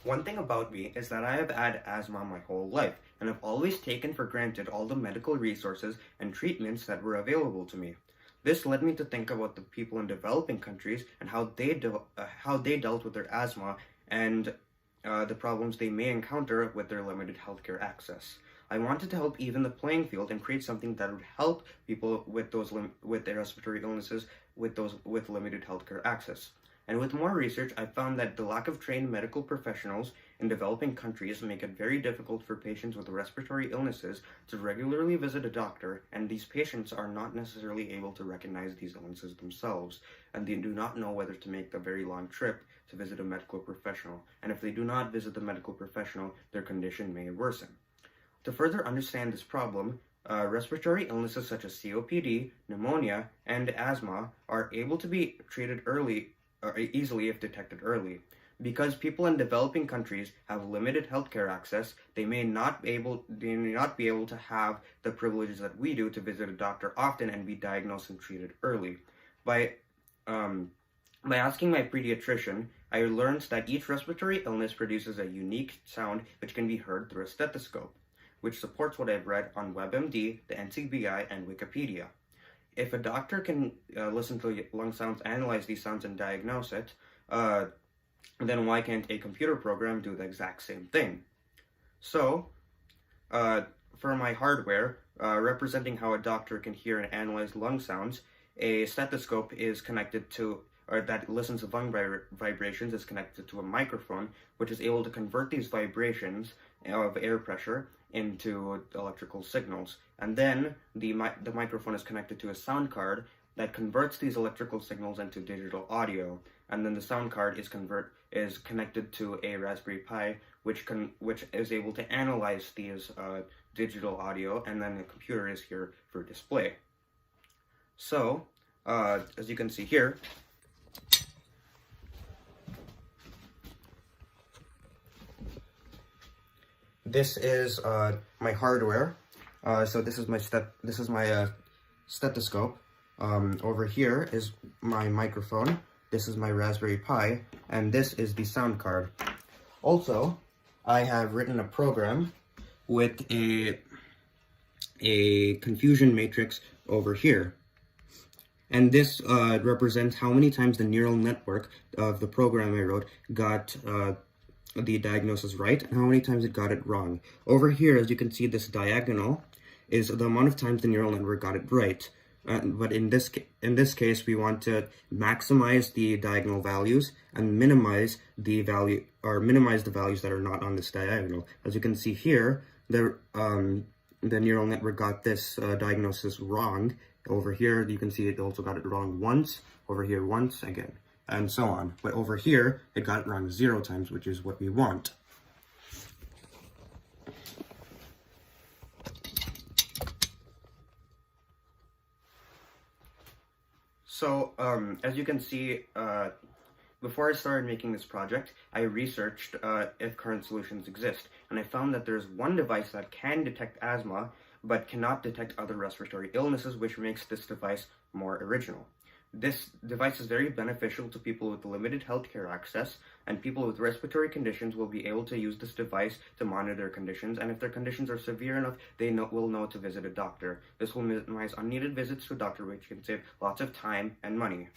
One thing about me is that I have had asthma my whole life, and have always taken for granted all the medical resources and treatments that were available to me. This led me to think about the people in developing countries and how they dealt with their asthma and the problems they may encounter with their limited healthcare access. I wanted to help even the playing field and create something that would help people with with their respiratory illnesses with limited healthcare access. And with more research, I found that the lack of trained medical professionals in developing countries make it very difficult for patients with respiratory illnesses to regularly visit a doctor, and these patients are not necessarily able to recognize these illnesses themselves, and they do not know whether to make the very long trip to visit a medical professional. And if they do not visit the medical professional, their condition may worsen. To further understand this problem, respiratory illnesses such as COPD, pneumonia, and asthma are able to be treated easily if detected early. Because people in developing countries have limited healthcare access, they may not be able to have the privileges that we do to visit a doctor often and be diagnosed and treated early. By asking my pediatrician, I learned that each respiratory illness produces a unique sound which can be heard through a stethoscope, which supports what I've read on WebMD, the NCBI, and Wikipedia. If a doctor can listen to lung sounds, analyze these sounds, and diagnose it, then why can't a computer program do the exact same thing? So, for my hardware, representing how a doctor can hear and analyze lung sounds, a stethoscope is connected to, or that listens to lung vibrations, is connected to a microphone, which is able to convert these vibrations of air pressure into electrical signals. And then the microphone is connected to a sound card that converts these electrical signals into digital audio. And then the sound card is connected to a Raspberry Pi, which is able to analyze these digital audio, and then the computer is here for display. So, as you can see here, this is my hardware. So this is my stethoscope. Over here is my microphone. This is my Raspberry Pi, and this is the sound card. Also, I have written a program with a confusion matrix over here. And this represents how many times the neural network of the program I wrote got the diagnosis right, and how many times it got it wrong. Over here, as you can see, this diagonal is the amount of times the neural network got it right. But in this case, we want to maximize the diagonal values and minimize the values that are not on this diagonal. As you can see here, the neural network got this diagnosis wrong. Over here, you can see it also got it wrong once. Over here, once again, and so on. But over here, it got it wrong 0 times, which is what we want. So, as you can see, before I started making this project, I researched if current solutions exist, and I found that there's one device that can detect asthma, but cannot detect other respiratory illnesses, which makes this device more original. This device is very beneficial to people with limited healthcare access, and people with respiratory conditions will be able to use this device to monitor their conditions, and if their conditions are severe enough, they will know to visit a doctor. This will minimize unneeded visits to a doctor, which can save lots of time and money.